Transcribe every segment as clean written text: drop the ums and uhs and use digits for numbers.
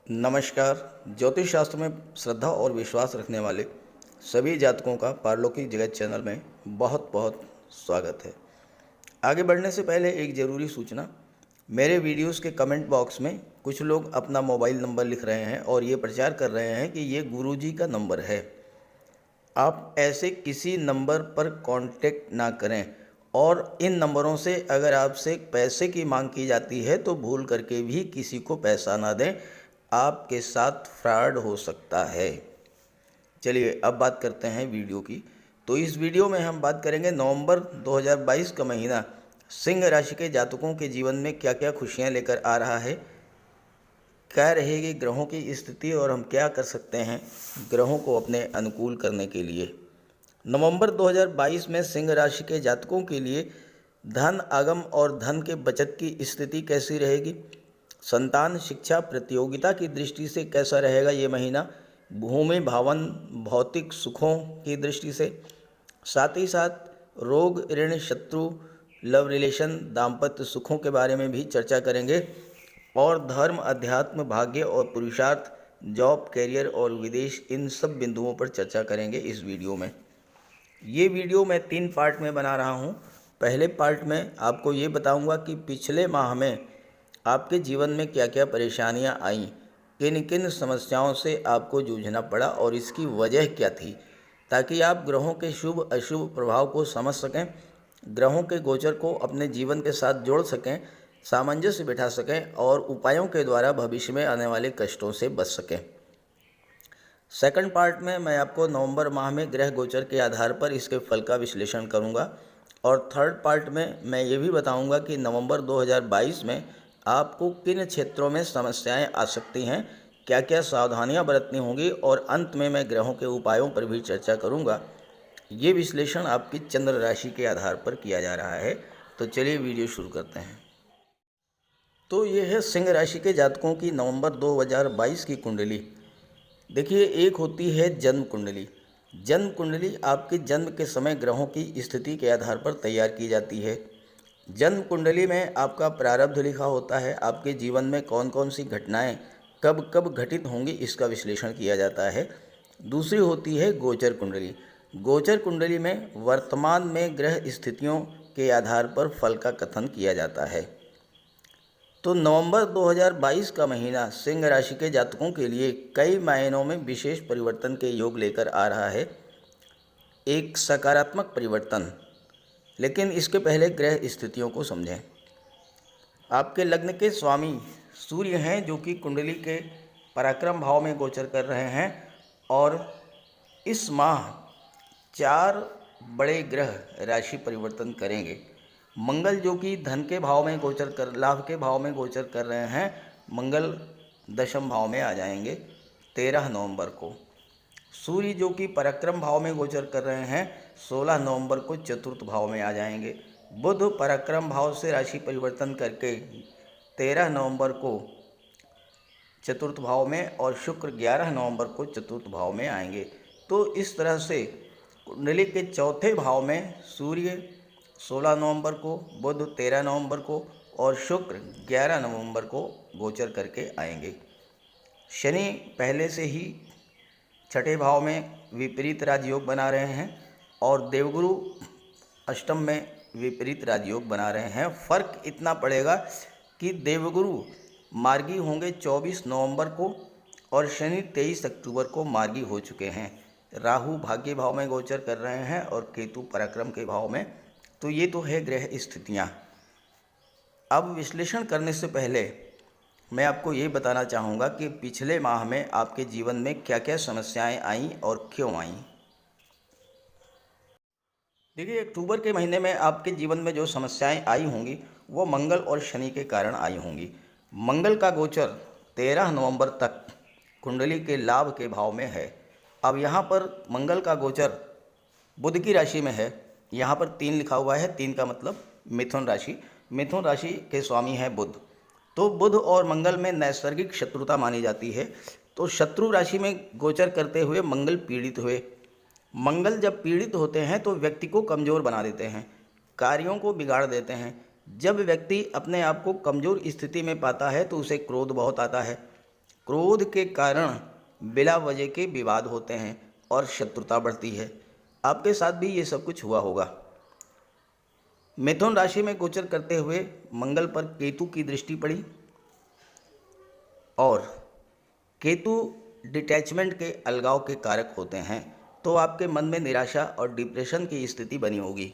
नमस्कार। ज्योतिष शास्त्र में श्रद्धा और विश्वास रखने वाले सभी जातकों का पारलौकिक जगत चैनल में बहुत बहुत स्वागत है। आगे बढ़ने से पहले एक ज़रूरी सूचना। मेरे वीडियोस के कमेंट बॉक्स में कुछ लोग अपना मोबाइल नंबर लिख रहे हैं और ये प्रचार कर रहे हैं कि ये गुरुजी का नंबर है। आप ऐसे किसी नंबर पर कांटेक्ट ना करें और इन नंबरों से अगर आपसे पैसे की मांग की जाती है तो भूल करके भी किसी को पैसा ना दें, आपके साथ फ्रॉड हो सकता है। चलिए अब बात करते हैं वीडियो की। तो इस वीडियो में हम बात करेंगे नवंबर 2022 का महीना सिंह राशि के जातकों के जीवन में क्या क्या खुशियां लेकर आ रहा है, क्या रहेगी ग्रहों की स्थिति और हम क्या कर सकते हैं ग्रहों को अपने अनुकूल करने के लिए। नवंबर 2022 में सिंह राशि के जातकों के लिए धन आगम और धन के बचत की स्थिति कैसी रहेगी, संतान शिक्षा प्रतियोगिता की दृष्टि से कैसा रहेगा ये महीना, भूमि भवन भौतिक सुखों की दृष्टि से, साथ ही साथ रोग ऋण शत्रु लव रिलेशन दाम्पत्य सुखों के बारे में भी चर्चा करेंगे और धर्म अध्यात्म भाग्य और पुरुषार्थ जॉब कैरियर और विदेश इन सब बिंदुओं पर चर्चा करेंगे इस वीडियो में। ये वीडियो मैं 3 पार्ट में बना रहा हूँ। पहले पार्ट में आपको ये बताऊँगा कि पिछले माह में आपके जीवन में क्या क्या परेशानियाँ आईं, किन किन समस्याओं से आपको जूझना पड़ा और इसकी वजह क्या थी, ताकि आप ग्रहों के शुभ अशुभ प्रभाव को समझ सकें, ग्रहों के गोचर को अपने जीवन के साथ जोड़ सकें, सामंजस्य बिठा सकें और उपायों के द्वारा भविष्य में आने वाले कष्टों से बच सकें। सेकंड पार्ट में मैं आपको नवंबर माह में ग्रह गोचर के आधार पर इसके फल का विश्लेषण करूंगा और थर्ड पार्ट में मैं ये भी बताऊंगा कि नवंबर 2022 में आपको किन क्षेत्रों में समस्याएं आ सकती हैं, क्या क्या सावधानियां बरतनी होंगी और अंत में मैं ग्रहों के उपायों पर भी चर्चा करूंगा। ये विश्लेषण आपकी चंद्र राशि के आधार पर किया जा रहा है। तो चलिए वीडियो शुरू करते हैं। तो ये है सिंह राशि के जातकों की नवंबर 2022 की कुंडली। देखिए, एक होती है जन्म कुंडली। जन्म कुंडली आपके जन्म के समय ग्रहों की स्थिति के आधार पर तैयार की जाती है। जन्म कुंडली में आपका प्रारब्ध लिखा होता है, आपके जीवन में कौन कौन सी घटनाएं कब कब घटित होंगी इसका विश्लेषण किया जाता है। दूसरी होती है गोचर कुंडली। गोचर कुंडली में वर्तमान में ग्रह स्थितियों के आधार पर फल का कथन किया जाता है। तो नवंबर 2022 का महीना सिंह राशि के जातकों के लिए कई मायनों में विशेष परिवर्तन के योग लेकर आ रहा है, एक सकारात्मक परिवर्तन। लेकिन इसके पहले ग्रह स्थितियों को समझें। आपके लग्न के स्वामी सूर्य हैं जो कि कुंडली के पराक्रम भाव में गोचर कर रहे हैं और इस माह 4 बड़े ग्रह राशि परिवर्तन करेंगे। मंगल जो कि धन के भाव में गोचर कर लाभ के भाव में गोचर कर रहे हैं, मंगल दशम भाव में आ जाएंगे 13 नवंबर को। सूर्य जो कि पराक्रम भाव में गोचर कर रहे हैं 16 नवंबर को चतुर्थ भाव में आ जाएंगे। बुध पराक्रम भाव से राशि परिवर्तन करके 13 नवंबर को चतुर्थ भाव में और शुक्र 11 नवंबर को चतुर्थ भाव में आएंगे। तो इस तरह से कुंडली के चौथे भाव में सूर्य 16 नवंबर को, बुध 13 नवंबर को और शुक्र 11 नवंबर को गोचर करके आएंगे। शनि पहले से ही छठे भाव में विपरीत राजयोग बना रहे हैं और देवगुरु अष्टम में विपरीत राजयोग बना रहे हैं। फर्क इतना पड़ेगा कि देवगुरु मार्गी होंगे 24 नवंबर को और शनि 23 अक्टूबर को मार्गी हो चुके हैं। राहु भाग्य भाव में गोचर कर रहे हैं और केतु पराक्रम के भाव में। तो ये तो है ग्रह स्थितियाँ। अब विश्लेषण करने से पहले मैं आपको ये बताना चाहूँगा कि पिछले माह में आपके जीवन में क्या क्या समस्याएं आईं और क्यों आईं। देखिए, अक्टूबर के महीने में आपके जीवन में जो समस्याएं आई होंगी वो मंगल और शनि के कारण आई होंगी। मंगल का गोचर 13 नवंबर तक कुंडली के लाभ के भाव में है। अब यहाँ पर मंगल का गोचर बुध की राशि में है। यहाँ पर 3 लिखा हुआ है, 3 का मतलब मिथुन राशि। मिथुन राशि के स्वामी है बुध। तो बुध और मंगल में नैसर्गिक शत्रुता मानी जाती है। तो शत्रु राशि में गोचर करते हुए मंगल पीड़ित हुए। मंगल जब पीड़ित होते हैं तो व्यक्ति को कमज़ोर बना देते हैं, कार्यों को बिगाड़ देते हैं। जब व्यक्ति अपने आप को कमज़ोर स्थिति में पाता है तो उसे क्रोध बहुत आता है। क्रोध के कारण बिला वजह के विवाद होते हैं और शत्रुता बढ़ती है। आपके साथ भी ये सब कुछ हुआ होगा। मिथुन राशि में गोचर करते हुए मंगल पर केतु की दृष्टि पड़ी और केतु डिटैचमेंट के अलगाव के कारक होते हैं, तो आपके मन में निराशा और डिप्रेशन की स्थिति बनी होगी।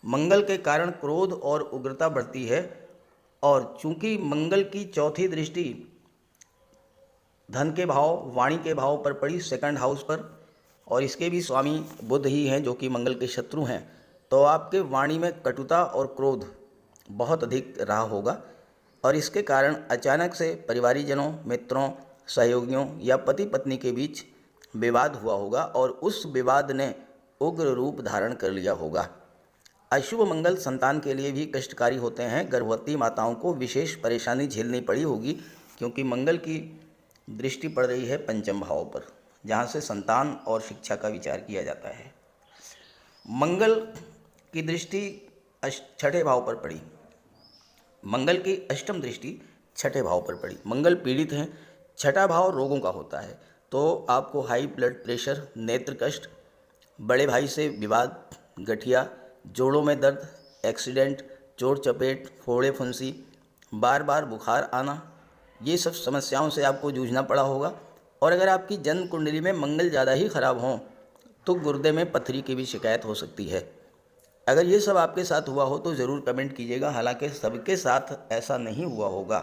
मंगल के कारण क्रोध और उग्रता बढ़ती है और चूंकि मंगल की चौथी दृष्टि धन के भाव, वाणी के भाव पर पड़ी, सेकंड हाउस पर, और इसके भी स्वामी बुध ही हैं जो कि मंगल के शत्रु हैं, तो आपके वाणी में कटुता और क्रोध बहुत अधिक रहा होगा और इसके कारण अचानक से परिवारीजनों, मित्रों, सहयोगियों या पति पत्नी के बीच विवाद हुआ होगा और उस विवाद ने उग्र रूप धारण कर लिया होगा। अशुभ मंगल संतान के लिए भी कष्टकारी होते हैं। गर्भवती माताओं को विशेष परेशानी झेलनी पड़ी होगी क्योंकि मंगल की दृष्टि पड़ रही है पंचम भाव पर, जहाँ से संतान और शिक्षा का विचार किया जाता है। मंगल की दृष्टि छठे भाव पर पड़ी। मंगल की अष्टम दृष्टि छठे भाव पर पड़ी। मंगल पीड़ित हैं। छठा भाव रोगों का होता है, तो आपको हाई ब्लड प्रेशर, नेत्र कष्ट, बड़े भाई से विवाद, गठिया, जोड़ों में दर्द, एक्सीडेंट, चोट चपेट, फोड़े फुंसी, बार बार बुखार आना, ये सब समस्याओं से आपको जूझना पड़ा होगा। और अगर आपकी जन्म कुंडली में मंगल ज़्यादा ही खराब हों तो गुर्दे में पथरी की भी शिकायत हो सकती है। अगर ये सब आपके साथ हुआ हो तो ज़रूर कमेंट कीजिएगा। हालांकि सबके साथ ऐसा नहीं हुआ होगा,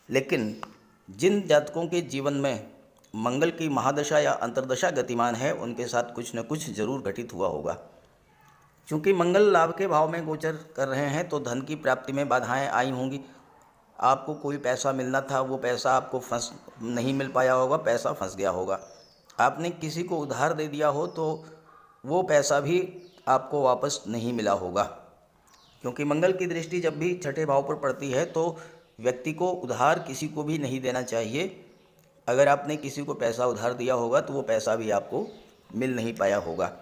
लेकिन जिन जातकों के जीवन में मंगल की महादशा या अंतर्दशा गतिमान है उनके साथ कुछ न कुछ जरूर घटित हुआ होगा। क्योंकि मंगल लाभ के भाव में गोचर कर रहे हैं तो धन की प्राप्ति में बाधाएं आई होंगी। आपको कोई पैसा मिलना था, वो पैसा आपको नहीं मिल पाया होगा, पैसा फंस गया होगा। आपने किसी को उधार दे दिया हो तो वो पैसा भी आपको वापस नहीं मिला होगा। क्योंकि मंगल की दृष्टि जब भी छठे भाव पर पड़ती है तो व्यक्ति को उधार किसी को भी नहीं देना चाहिए। अगर आपने किसी को पैसा उधार दिया होगा तो वो पैसा भी आपको मिल नहीं पाया होगा।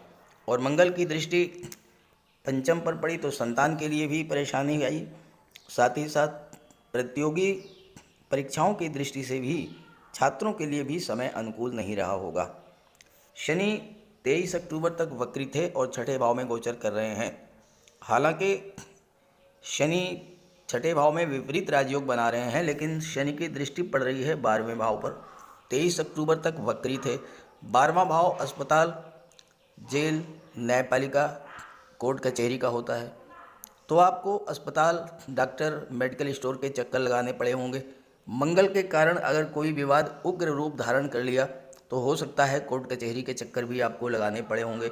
और मंगल की दृष्टि पंचम पर पड़ी तो संतान के लिए भी परेशानी आई। साथ ही साथ प्रतियोगी परीक्षाओं की दृष्टि से भी छात्रों के लिए भी समय अनुकूल नहीं रहा होगा। शनि 23 अक्टूबर तक वक्री थे और छठे भाव में गोचर कर रहे हैं। हालांकि शनि छठे भाव में विपरीत राजयोग बना रहे हैं, लेकिन शनि की दृष्टि पड़ रही है 12वें भाव पर। 23 अक्टूबर तक वक्री थे। 12वां भाव अस्पताल, जेल, न्यायपालिका, कोर्ट कचहरी का होता है, तो आपको अस्पताल, डॉक्टर, मेडिकल स्टोर के चक्कर लगाने पड़े होंगे। मंगल के कारण अगर कोई विवाद उग्र रूप धारण कर लिया तो हो सकता है कोर्ट कचहरी के चक्कर भी आपको लगाने पड़े होंगे।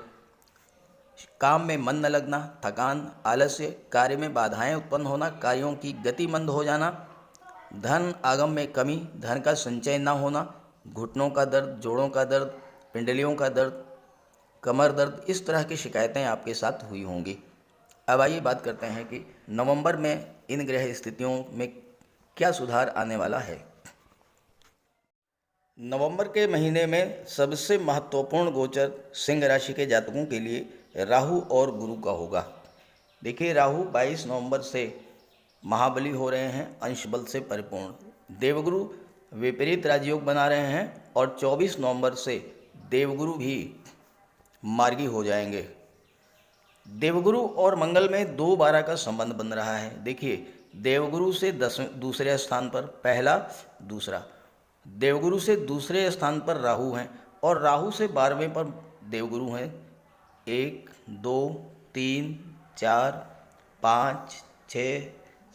काम में मन न लगना, थकान, आलस्य, कार्य में बाधाएं उत्पन्न होना, कार्यों की गति मंद हो जाना, धन आगम में कमी, धन का संचय न होना, घुटनों का दर्द, जोड़ों का दर्द, पिंडलियों का दर्द, कमर दर्द, इस तरह की शिकायतें आपके साथ हुई होंगी। अब आइए बात करते हैं कि नवंबर में इन ग्रह स्थितियों में क्या सुधार आने वाला है। नवंबर के महीने में सबसे महत्वपूर्ण गोचर सिंह राशि के जातकों के लिए राहु और गुरु का होगा। देखिए, राहु 22 नवंबर से महाबली हो रहे हैं, अंश बल से परिपूर्ण। देवगुरु विपरीत राजयोग बना रहे हैं और 24 नवंबर से देवगुरु भी मार्गी हो जाएंगे। देवगुरु और मंगल में 2-12 का संबंध बन रहा है। देखिए, देवगुरु से दूसरे स्थान पर पहला, दूसरा, देवगुरु से दूसरे स्थान पर राहु हैं और राहु से 12वें पर देवगुरु हैं। 1, 2, 3, 4, 5, 6,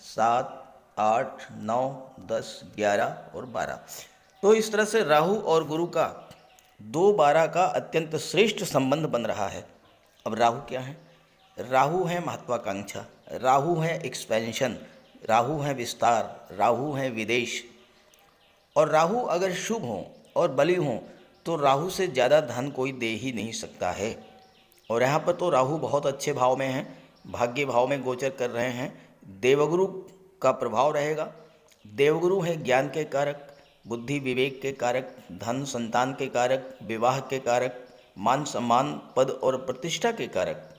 7, 8, 9, 10, 11 और 12। तो इस तरह से राहु और गुरु का 2-12 का अत्यंत श्रेष्ठ संबंध बन रहा है। अब राहु क्या है? राहु है महत्वाकांक्षा, राहु है एक्सपेंशन, राहु है विस्तार, राहु है विदेश। और राहु अगर शुभ हो और बली हो तो राहु से ज़्यादा धन कोई दे ही नहीं सकता है। और यहाँ पर तो राहु बहुत अच्छे भाव में हैं, भाग्य भाव में गोचर कर रहे हैं। देवगुरु का प्रभाव रहेगा। देवगुरु है ज्ञान के कारक, बुद्धि विवेक के कारक, धन संतान के कारक, विवाह के कारक, मान सम्मान, पद और प्रतिष्ठा के कारक।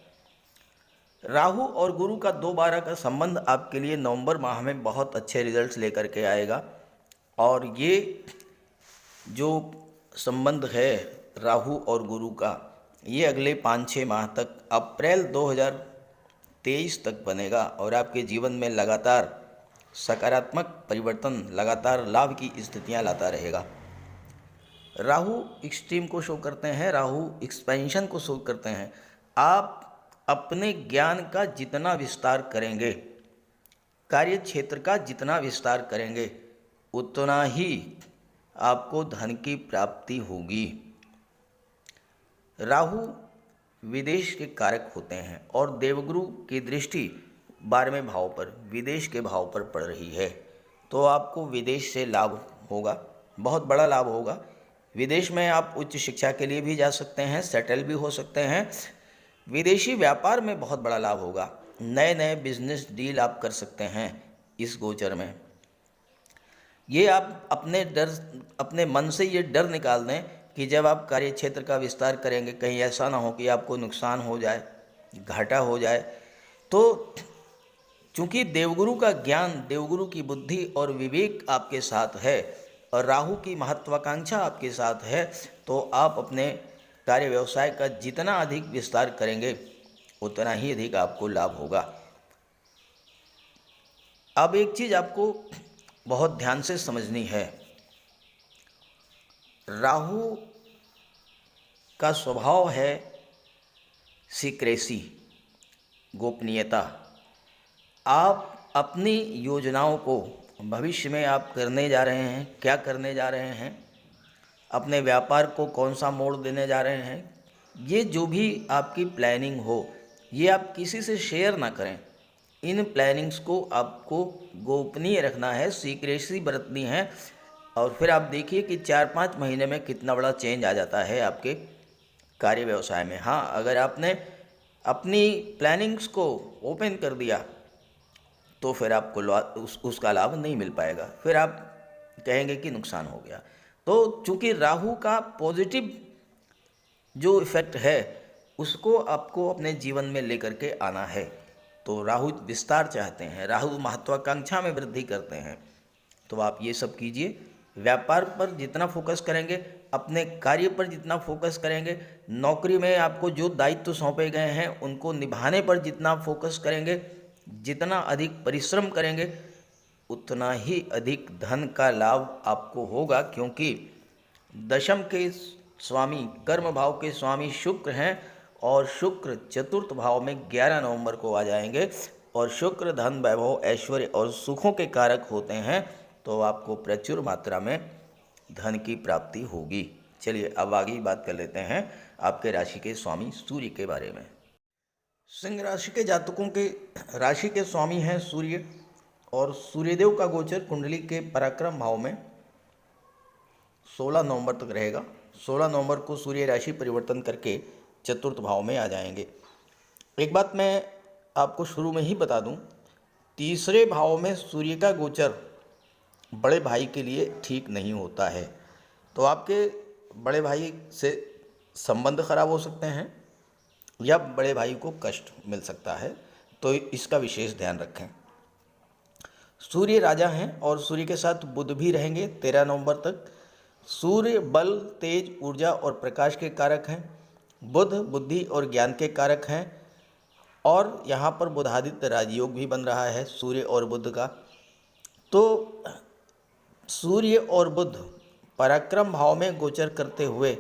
राहु और गुरु का 2-12 का संबंध आपके लिए नवंबर माह में बहुत अच्छे रिजल्ट्स लेकर के आएगा। और ये जो संबंध है राहु और गुरु का, ये अगले 5-6 माह तक अप्रैल 2023 तक बनेगा और आपके जीवन में लगातार सकारात्मक परिवर्तन, लगातार लाभ की स्थितियां लाता रहेगा। राहु एक्सट्रीम को शो करते हैं, राहु एक्सपेंशन को शो करते हैं। आप अपने ज्ञान का जितना विस्तार करेंगे, कार्य क्षेत्र का जितना विस्तार करेंगे, उतना ही आपको धन की प्राप्ति होगी। राहु विदेश के कारक होते हैं और देवगुरु की दृष्टि 12वें भाव पर, विदेश के भाव पर पड़ रही है, तो आपको विदेश से लाभ होगा, बहुत बड़ा लाभ होगा। विदेश में आप उच्च शिक्षा के लिए भी जा सकते हैं, सेटल भी हो सकते हैं। विदेशी व्यापार में बहुत बड़ा लाभ होगा, नए नए बिजनेस डील आप कर सकते हैं इस गोचर में। ये आप अपने मन से ये डर निकाल दें कि जब आप कार्य क्षेत्र का विस्तार करेंगे, कहीं ऐसा ना हो कि आपको नुकसान हो जाए, घाटा हो जाए। तो चूंकि देवगुरु का ज्ञान, देवगुरु की बुद्धि और विवेक आपके साथ है और राहु की महत्वाकांक्षा आपके साथ है, तो आप अपने कार्य व्यवसाय का जितना अधिक विस्तार करेंगे, उतना ही अधिक आपको लाभ होगा। अब एक चीज़ आपको बहुत ध्यान से समझनी है, राहु का स्वभाव है सीक्रेसी, गोपनीयता। आप अपनी योजनाओं को, भविष्य में आप करने जा रहे हैं, क्या करने जा रहे हैं, अपने व्यापार को कौन सा मोड़ देने जा रहे हैं, ये जो भी आपकी प्लानिंग हो, ये आप किसी से शेयर ना करें। इन प्लानिंग्स को आपको गोपनीय रखना है, सीक्रेसी बरतनी है। और फिर आप देखिए कि 4-5 महीने में कितना बड़ा चेंज आ जाता है आपके कार्य व्यवसाय में। हाँ, अगर आपने अपनी प्लानिंग्स को ओपन कर दिया तो फिर आपको उसका लाभ नहीं मिल पाएगा, फिर आप कहेंगे कि नुकसान हो गया। तो चूंकि राहु का पॉजिटिव जो इफेक्ट है, उसको आपको अपने जीवन में लेकर के आना है। तो राहु विस्तार चाहते हैं, राहु महत्वाकांक्षा में वृद्धि करते हैं, तो आप ये सब कीजिए। व्यापार पर जितना फोकस करेंगे, अपने कार्य पर जितना फोकस करेंगे, नौकरी में आपको जो दायित्व सौंपे गए हैं उनको निभाने पर जितना फोकस करेंगे, जितना अधिक परिश्रम करेंगे, उतना ही अधिक धन का लाभ आपको होगा। क्योंकि दशम के स्वामी, कर्म भाव के स्वामी शुक्र हैं और शुक्र चतुर्थ भाव में 11 नवंबर को आ जाएंगे। और शुक्र धन, वैभव, ऐश्वर्य और सुखों के कारक होते हैं, तो आपको प्रचुर मात्रा में धन की प्राप्ति होगी। चलिए अब आगे बात कर लेते हैं आपके राशि के स्वामी सूर्य के बारे में। सिंह राशि के जातकों के राशि के स्वामी हैं सूर्य, और सूर्यदेव का गोचर कुंडली के पराक्रम भाव में 16 नवंबर तक रहेगा। 16 नवंबर को सूर्य राशि परिवर्तन करके चतुर्थ भाव में आ जाएंगे। एक बात मैं आपको शुरू में ही बता दूं, तीसरे भाव में सूर्य का गोचर बड़े भाई के लिए ठीक नहीं होता है, तो आपके बड़े भाई से संबंध खराब हो सकते हैं या बड़े भाई को कष्ट मिल सकता है, तो इसका विशेष ध्यान रखें। सूर्य राजा हैं और सूर्य के साथ बुध भी रहेंगे 13 नवंबर तक। सूर्य बल, तेज, ऊर्जा और प्रकाश के कारक हैं। बुध बुद्धि और ज्ञान के कारक हैं, और यहाँ पर बुधादित्य राजयोग भी बन रहा है सूर्य और बुध का। तो सूर्य और बुध पराक्रम भाव में गोचर करते हुए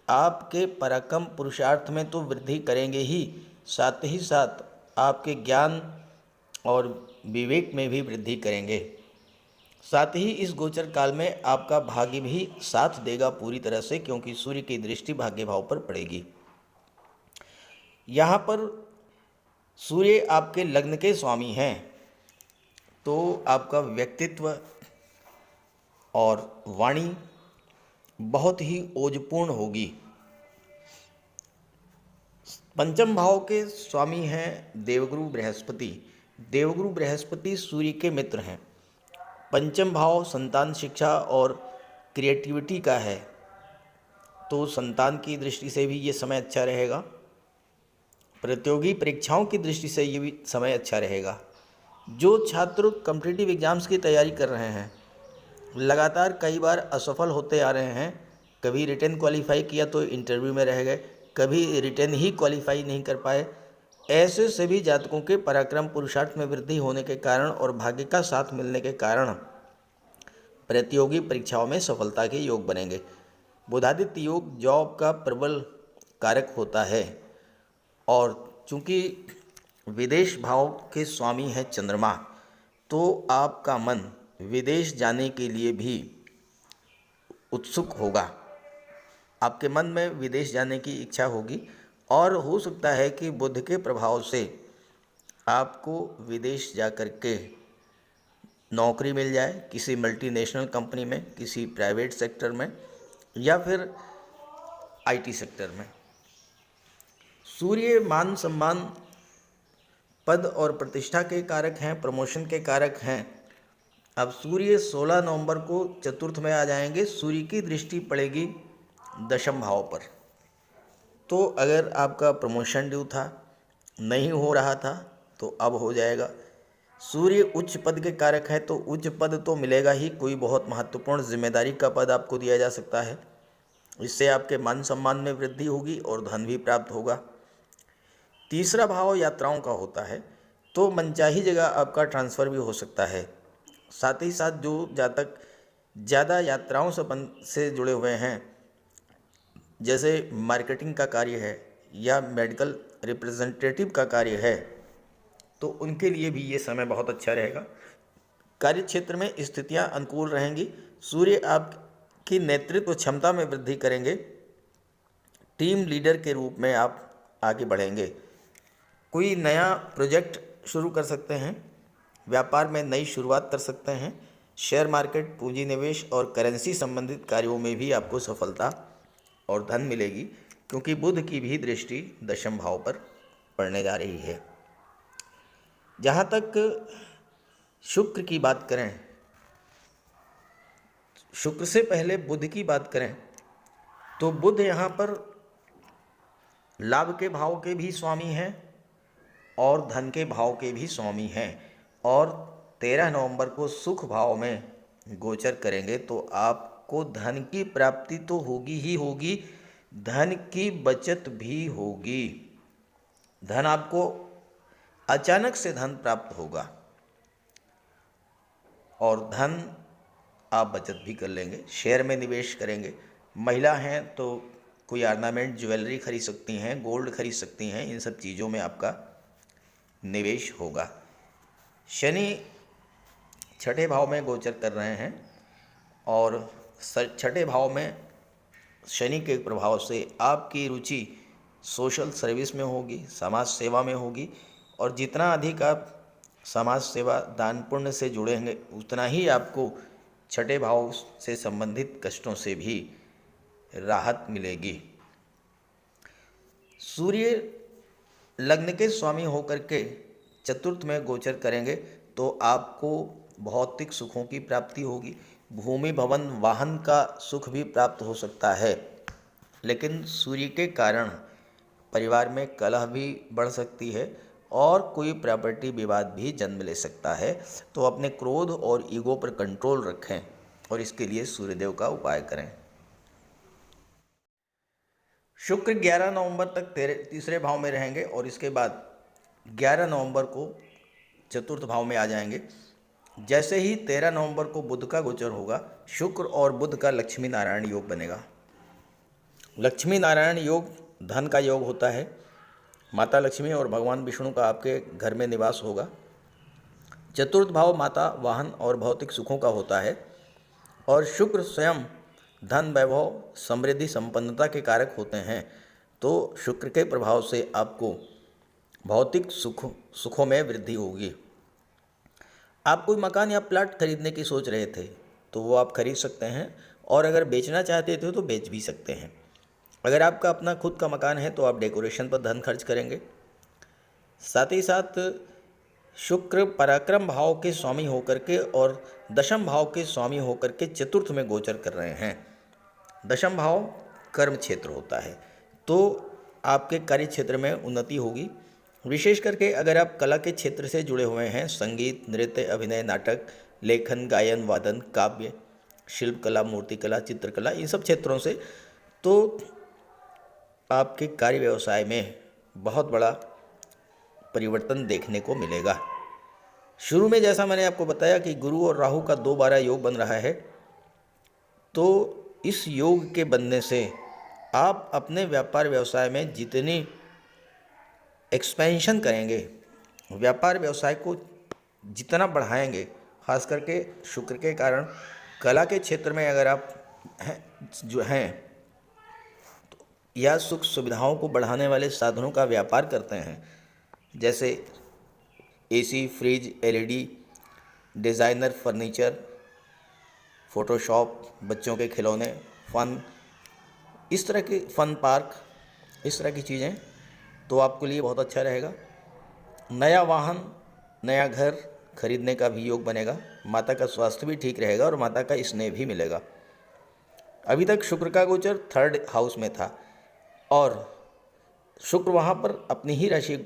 आपके पराक्रम पुरुषार्थ में तो वृद्धि करेंगे ही, साथ ही साथ आपके ज्ञान और विवेक में भी वृद्धि करेंगे। साथ ही इस गोचर काल में आपका भाग्य भी साथ देगा पूरी तरह से, क्योंकि सूर्य की दृष्टि भाग्य भाव पर पड़ेगी। यहाँ पर सूर्य आपके लग्न के स्वामी हैं, तो आपका व्यक्तित्व और वाणी बहुत ही ओजपूर्ण होगी। पंचम भाव के स्वामी हैं देवगुरु बृहस्पति। देवगुरु बृहस्पति सूर्य के मित्र हैं। पंचम भाव संतान, शिक्षा और क्रिएटिविटी का है, तो संतान की दृष्टि से भी ये समय अच्छा रहेगा। प्रतियोगी परीक्षाओं की दृष्टि से ये भी समय अच्छा रहेगा। जो छात्र कॉम्पिटिटिव एग्जाम्स की तैयारी कर रहे हैं लगातार कई बार असफल होते आ रहे हैं। कभी रिटेन क्वालिफाई किया तो इंटरव्यू में रह गए, कभी रिटेन ही क्वालिफाई नहीं कर पाए। ऐसे सभी जातकों के पराक्रम पुरुषार्थ में वृद्धि होने के कारण और भाग्य का साथ मिलने के कारण प्रतियोगी परीक्षाओं में सफलता के योग बनेंगे। बुधादित्य योग जॉब का प्रबल कारक होता है और चूंकि विदेश भाव के स्वामी है चंद्रमा, तो आपका मन विदेश जाने के लिए भी उत्सुक होगा। आपके मन में विदेश जाने की इच्छा होगी और हो सकता है कि बुध के प्रभाव से आपको विदेश जा कर के नौकरी मिल जाए, किसी मल्टीनेशनल कंपनी में, किसी प्राइवेट सेक्टर में या फिर आईटी सेक्टर में। सूर्य मान सम्मान, पद और प्रतिष्ठा के कारक हैं, प्रमोशन के कारक हैं। अब सूर्य 16 नवंबर को चतुर्थ में आ जाएंगे। सूर्य की दृष्टि पड़ेगी दशम भाव पर। तो अगर आपका प्रमोशन ड्यू था, नहीं हो रहा था, तो अब हो जाएगा। सूर्य उच्च पद के कारक है, तो उच्च पद तो मिलेगा ही। कोई बहुत महत्वपूर्ण जिम्मेदारी का पद आपको दिया जा सकता है। इससे आपके मान सम्मान में वृद्धि होगी और धन भी प्राप्त होगा। तीसरा भाव यात्राओं का होता है, तो मनचाही जगह आपका ट्रांसफ़र भी हो सकता है। साथ ही साथ जो जातक ज़्यादा यात्राओं से जुड़े हुए हैं, जैसे मार्केटिंग का कार्य है या मेडिकल रिप्रेजेंटेटिव का कार्य है, तो उनके लिए भी ये समय बहुत अच्छा रहेगा। कार्य क्षेत्र में स्थितियां अनुकूल रहेंगी। सूर्य आपकी नेतृत्व क्षमता में वृद्धि करेंगे। टीम लीडर के रूप में आप आगे बढ़ेंगे। कोई नया प्रोजेक्ट शुरू कर सकते हैं, व्यापार में नई शुरुआत कर सकते हैं। शेयर मार्केट, पूंजी निवेश और करेंसी संबंधित कार्यों में भी आपको सफलता और धन मिलेगी, क्योंकि बुध की भी दृष्टि दशम भाव पर पड़ने जा रही है। जहाँ तक शुक्र की बात करें, शुक्र से पहले बुध की बात करें, तो बुध यहाँ पर लाभ के भाव के भी स्वामी हैं और धन के भाव के भी स्वामी हैं और 13 नवंबर को सुख भाव में गोचर करेंगे। तो आपको धन की प्राप्ति तो होगी ही होगी, धन की बचत भी होगी। धन आपको अचानक से धन प्राप्त होगा और धन आप बचत भी कर लेंगे। शेयर में निवेश करेंगे। महिला हैं तो कोई ऑर्नामेंट, ज्वेलरी खरीद सकती हैं, गोल्ड खरीद सकती हैं। इन सब चीज़ों में आपका निवेश होगा। शनि छठे भाव में गोचर कर रहे हैं और छठे भाव में शनि के प्रभाव से आपकी रुचि सोशल सर्विस में होगी, समाज सेवा में होगी और जितना अधिक आप समाज सेवा, दान पुण्य से जुड़ेंगे, उतना ही आपको छठे भाव से संबंधित कष्टों से भी राहत मिलेगी। सूर्य लग्न के स्वामी होकर के चतुर्थ में गोचर करेंगे तो आपको भौतिक सुखों की प्राप्ति होगी। भूमि, भवन, वाहन का सुख भी प्राप्त हो सकता है, लेकिन सूर्य के कारण परिवार में कलह भी बढ़ सकती है और कोई प्रॉपर्टी विवाद भी जन्म ले सकता है। तो अपने क्रोध और ईगो पर कंट्रोल रखें और इसके लिए सूर्यदेव का उपाय करें। शुक्र 11 नवंबर तक तीसरे भाव में रहेंगे और इसके बाद 11 नवंबर को चतुर्थ भाव में आ जाएंगे। जैसे ही 13 नवंबर को बुध का गोचर होगा, शुक्र और बुध का लक्ष्मी नारायण योग बनेगा। लक्ष्मी नारायण योग धन का योग होता है। माता लक्ष्मी और भगवान विष्णु का आपके घर में निवास होगा। चतुर्थ भाव माता, वाहन और भौतिक सुखों का होता है और शुक्र स्वयं धन, वैभव, समृद्धि, संपन्नता के कारक होते हैं। तो शुक्र के प्रभाव से आपको भौतिक सुखों में वृद्धि होगी। आप कोई मकान या प्लाट खरीदने की सोच रहे थे तो वो आप खरीद सकते हैं और अगर बेचना चाहते थे तो बेच भी सकते हैं। अगर आपका अपना खुद का मकान है तो आप डेकोरेशन पर धन खर्च करेंगे। साथ ही साथ शुक्र पराक्रम भाव के स्वामी होकर के और दशम भाव के स्वामी होकर के चतुर्थ में गोचर कर रहे हैं। दशम भाव कर्म क्षेत्र होता है, तो आपके कार्य क्षेत्र में उन्नति होगी। विशेष करके अगर आप कला के क्षेत्र से जुड़े हुए हैं, संगीत, नृत्य, अभिनय, नाटक, लेखन, गायन, वादन, काव्य, शिल्प कला, मूर्ति कला, चित्रकला, इन सब क्षेत्रों से, तो आपके कार्य व्यवसाय में बहुत बड़ा परिवर्तन देखने को मिलेगा। शुरू में जैसा मैंने आपको बताया कि गुरु और राहु का 2-12 योग बन रहा है, तो इस योग के बनने से आप अपने व्यापार व्यवसाय में जितनी एक्सपेंशन करेंगे, व्यापार व्यवसाय को जितना बढ़ाएंगे, खास करके शुक्र के कारण कला के क्षेत्र में अगर आप जो हैं या सुख सुविधाओं को बढ़ाने वाले साधनों का व्यापार करते हैं, जैसे AC, fridge, LED, designer furniture, Photoshop, बच्चों के खिलौने, फ़न, इस तरह के फ़न पार्क, इस तरह की चीज़ें, तो आपके लिए बहुत अच्छा रहेगा। नया वाहन, नया घर खरीदने का भी योग बनेगा। माता का स्वास्थ्य भी ठीक रहेगा और माता का स्नेह भी मिलेगा। अभी तक शुक्र का गोचर 3rd हाउस में था और शुक्र वहाँ पर अपनी ही राशि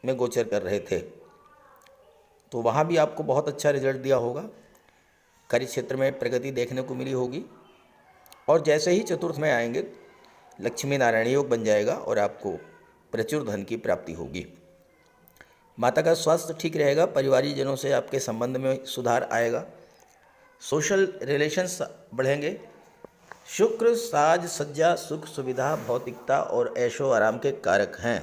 में गोचर कर रहे थे, तो वहाँ भी आपको बहुत अच्छा रिजल्ट दिया होगा। कार्य क्षेत्र में प्रगति देखने को मिली होगी और जैसे ही चतुर्थ में आएंगे लक्ष्मी नारायण योग बन जाएगा और आपको प्रचुर धन की प्राप्ति होगी। माता का स्वास्थ्य ठीक रहेगा, परिवारीय जनों से आपके संबंध में सुधार आएगा, सोशल रिलेशंस बढ़ेंगे। शुक्र साज सज्जा, सुख सुविधा, भौतिकता और ऐशो आराम के कारक हैं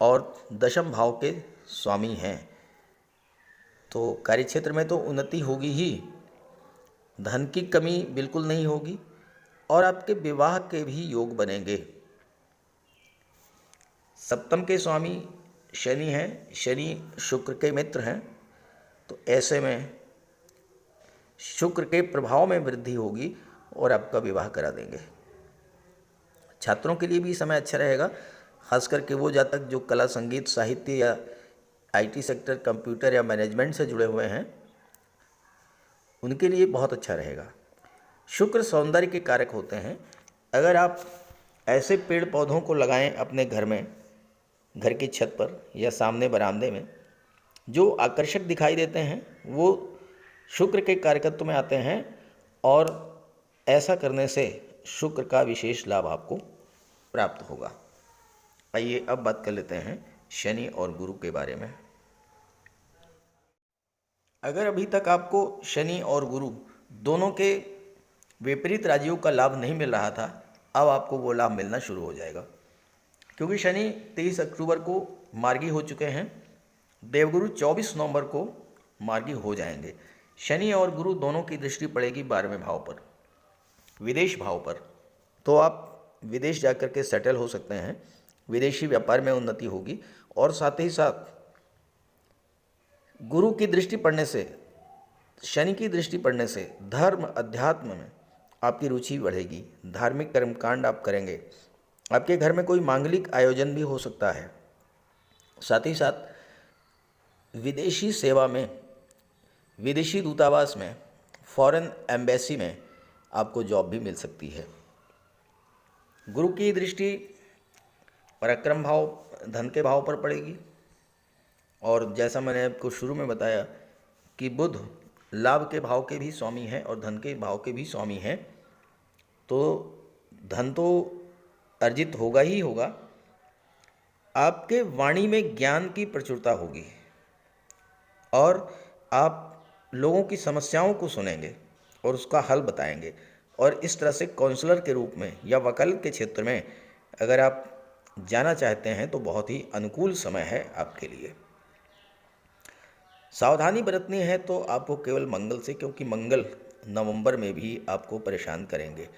और दशम भाव के स्वामी हैं, तो कार्यक्षेत्र में तो उन्नति होगी ही, धन की कमी बिल्कुल नहीं होगी और आपके विवाह के भी योग बनेंगे। सप्तम के स्वामी शनि हैं, शनि शुक्र के मित्र हैं, तो ऐसे में शुक्र के प्रभाव में वृद्धि होगी और आपका विवाह करा देंगे। छात्रों के लिए भी समय अच्छा रहेगा, खास करके वो जातक जो कला, संगीत, साहित्य या आईटी सेक्टर, कंप्यूटर या मैनेजमेंट से जुड़े हुए हैं, उनके लिए बहुत अच्छा रहेगा। शुक्र सौंदर्य के कारक होते हैं। अगर आप ऐसे पेड़ पौधों को लगाएं अपने घर में, घर की छत पर या सामने बरामदे में, जो आकर्षक दिखाई देते हैं, वो शुक्र के कारकत्व में आते हैं और ऐसा करने से शुक्र का विशेष लाभ आपको प्राप्त होगा। आइए अब बात कर लेते हैं शनि और गुरु के बारे में। अगर अभी तक आपको शनि और गुरु दोनों के विपरीत राजियों का लाभ नहीं मिल रहा था, अब आपको वो लाभ मिलना शुरू हो जाएगा, क्योंकि शनि 23 अक्टूबर को मार्गी हो चुके हैं, देवगुरु 24 नवंबर को मार्गी हो जाएंगे। शनि और गुरु दोनों की दृष्टि पड़ेगी 12वें भाव पर, विदेश भाव पर, तो आप विदेश जाकर के सेटल हो सकते हैं, विदेशी व्यापार में उन्नति होगी और साथ ही साथ गुरु की दृष्टि पड़ने से, शनि की दृष्टि पड़ने से धर्म, अध्यात्म में आपकी रुचि बढ़ेगी, धार्मिक कर्मकांड आप करेंगे, आपके घर में कोई मांगलिक आयोजन भी हो सकता है। साथ ही साथ विदेशी सेवा में, विदेशी दूतावास में, फॉरेन एम्बेसी में आपको जॉब भी मिल सकती है। गुरु की दृष्टि पराक्रम भाव, धन के भाव पर पड़ेगी और जैसा मैंने आपको शुरू में बताया कि बुध लाभ के भाव के भी स्वामी हैं और धन के भाव के भी स्वामी हैं, तो धन तो अर्जित होगा ही होगा, आपके वाणी में ज्ञान की प्रचुरता होगी और आप लोगों की समस्याओं को सुनेंगे और उसका हल बताएंगे और इस तरह से काउंसलर के रूप में या वकालत के क्षेत्र में अगर आप जाना चाहते हैं तो बहुत ही अनुकूल समय है आपके लिए। सावधानी बरतनी है तो आपको केवल मंगल से, क्योंकि मंगल नवंबर में भी आपको परेशान करेंगे,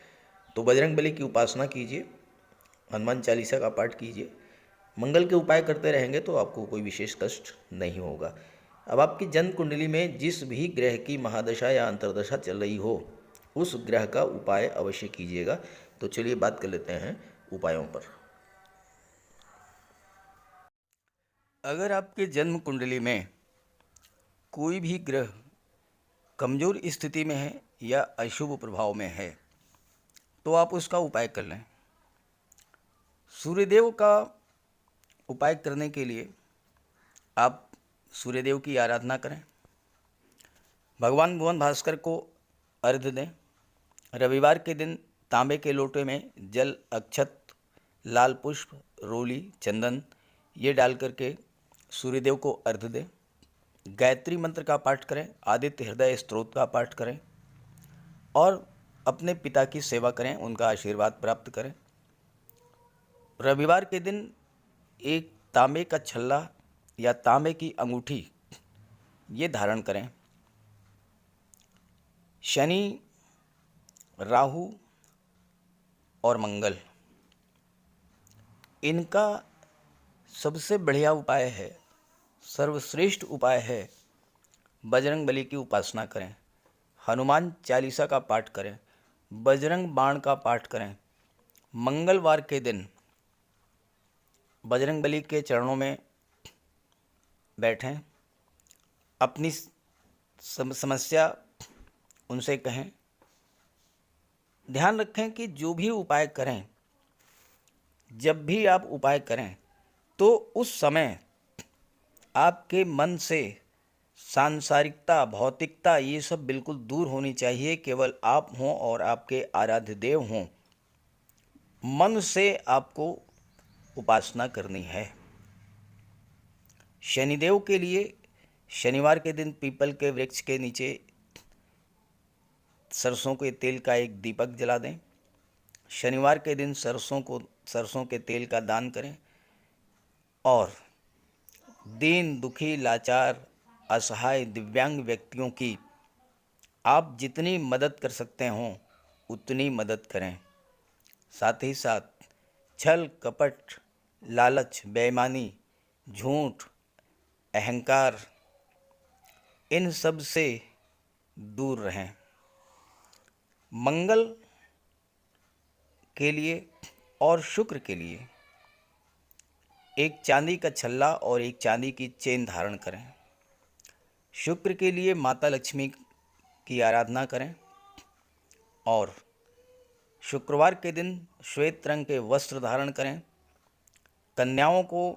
तो बजरंगबली की उपासना कीजिए, हनुमान चालीसा का पाठ कीजिए, मंगल के उपाय करते रहेंगे तो आपको कोई विशेष कष्ट नहीं होगा। अब आपकी जन्म कुंडली में जिस भी ग्रह की महादशा या अंतर्दशा चल रही हो, उस ग्रह का उपाय अवश्य कीजिएगा। तो चलिए बात कर लेते हैं उपायों पर। अगर आपके जन्म कुंडली में कोई भी ग्रह कमज़ोर स्थिति में है या अशुभ प्रभाव में है तो आप उसका उपाय कर लें। सूर्यदेव का उपाय करने के लिए आप सूर्यदेव की आराधना करें, भगवान भुवन भास्कर को अर्घ्य दें। रविवार के दिन तांबे के लोटे में जल, अक्षत, लाल पुष्प, रोली, चंदन ये डाल करके सूर्यदेव को अर्घ्य दें। गायत्री मंत्र का पाठ करें, आदित्य हृदय स्तोत्र का पाठ करें और अपने पिता की सेवा करें, उनका आशीर्वाद प्राप्त करें। रविवार के दिन एक तांबे का छल्ला या तांबे की अंगूठी ये धारण करें। शनि, राहु और मंगल इनका सबसे बढ़िया उपाय है, सर्वश्रेष्ठ उपाय है, बजरंग बली की उपासना करें, हनुमान चालीसा का पाठ करें, बजरंग बाण का पाठ करें। मंगलवार के दिन बजरंग बली के चरणों में बैठें, अपनी समस्या उनसे कहें। ध्यान रखें कि जो भी उपाय करें, जब भी आप उपाय करें तो उस समय आपके मन से सांसारिकता, भौतिकता ये सब बिल्कुल दूर होनी चाहिए। केवल आप हों और आपके आराध्य देव हों। मन से आपको उपासना करनी है। शनिदेव के लिए शनिवार के दिन पीपल के वृक्ष के नीचे सरसों के तेल का एक दीपक जला दें। शनिवार के दिन सरसों के तेल का दान करें और दीन, दुखी, लाचार, असहाय, दिव्यांग व्यक्तियों की आप जितनी मदद कर सकते हों उतनी मदद करें। साथ ही साथ छल, कपट, लालच, बेईमानी, झूठ, अहंकार इन सब से दूर रहें। मंगल के लिए और शुक्र के लिए एक चांदी का छल्ला और एक चांदी की चेन धारण करें। शुक्र के लिए माता लक्ष्मी की आराधना करें और शुक्रवार के दिन श्वेत रंग के वस्त्र धारण करें। कन्याओं को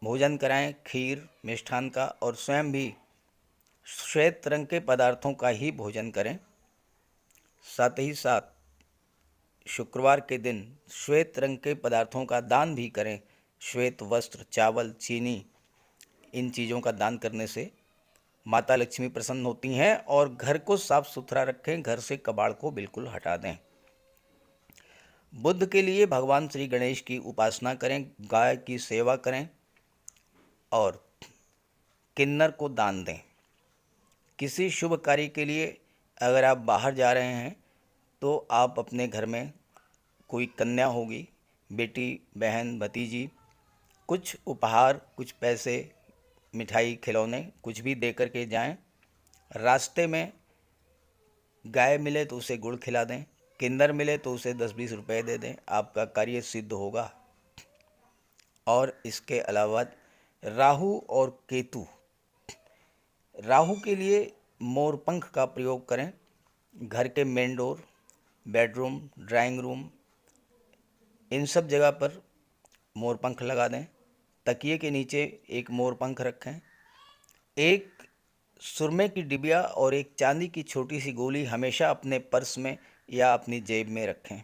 भोजन कराएं, खीर, मिष्ठान का, और स्वयं भी श्वेत रंग के पदार्थों का ही भोजन करें। साथ ही साथ शुक्रवार के दिन श्वेत रंग के पदार्थों का दान भी करें। श्वेत वस्त्र, चावल, चीनी इन चीज़ों का दान करने से माता लक्ष्मी प्रसन्न होती हैं। और घर को साफ सुथरा रखें, घर से कबाड़ को बिल्कुल हटा दें। बुध के लिए भगवान श्री गणेश की उपासना करें, गाय की सेवा करें और किन्नर को दान दें। किसी शुभ कार्य के लिए अगर आप बाहर जा रहे हैं तो आप अपने घर में कोई कन्या होगी, बेटी, बहन, भतीजी, कुछ उपहार, कुछ पैसे, मिठाई, खिलौने कुछ भी दे कर के जाएं। रास्ते में गाय मिले तो उसे गुड़ खिला दें, किन्नर मिले तो उसे 10-20 रुपए दे दें, आपका कार्य सिद्ध होगा। और इसके अलावा राहु और केतु, राहु के लिए मोर पंख का प्रयोग करें। घर के main door, bedroom, drawing room in सब जगह पर मोर पंख लगा दें। तकिए के नीचे एक मोर पंख रखें। एक सुरमे की डिबिया और एक चांदी की छोटी सी गोली हमेशा अपने पर्स में या अपनी जेब में रखें।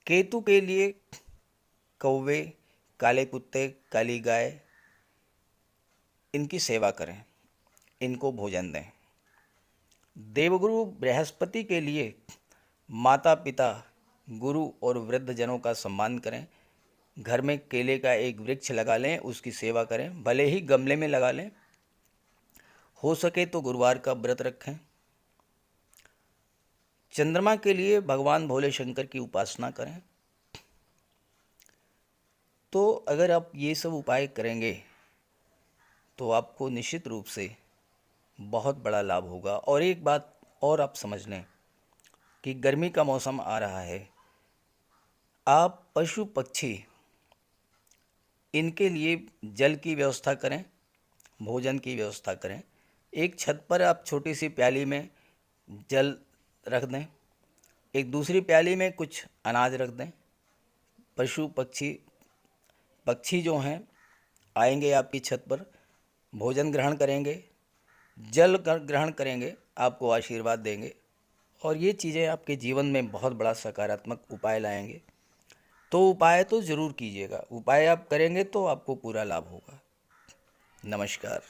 केतु के लिए कौवे, काले कुत्ते, काली गाय इनकी सेवा करें, इनको भोजन दें। देवगुरु बृहस्पति के लिए माता पिता, गुरु और वृद्ध जनों का सम्मान करें। घर में केले का एक वृक्ष लगा लें, उसकी सेवा करें, भले ही गमले में लगा लें। हो सके तो गुरुवार का व्रत रखें। चंद्रमा के लिए भगवान भोले शंकर की उपासना करें। तो अगर आप ये सब उपाय करेंगे तो आपको निश्चित रूप से बहुत बड़ा लाभ होगा। और एक बात और आप समझ लें कि गर्मी का मौसम आ रहा है, आप पशु पक्षी इनके लिए जल की व्यवस्था करें, भोजन की व्यवस्था करें। एक छत पर आप छोटी सी प्याली में जल रख दें, एक दूसरी प्याली में कुछ अनाज रख दें। पशु पक्षी जो हैं आएंगे आपकी छत पर, भोजन ग्रहण करेंगे जल ग्रहण करेंगे आपको आशीर्वाद देंगे और ये चीज़ें आपके जीवन में बहुत बड़ा सकारात्मक उपाय लाएंगे। तो उपाय तो ज़रूर कीजिएगा, उपाय आप करेंगे तो आपको पूरा लाभ होगा। नमस्कार।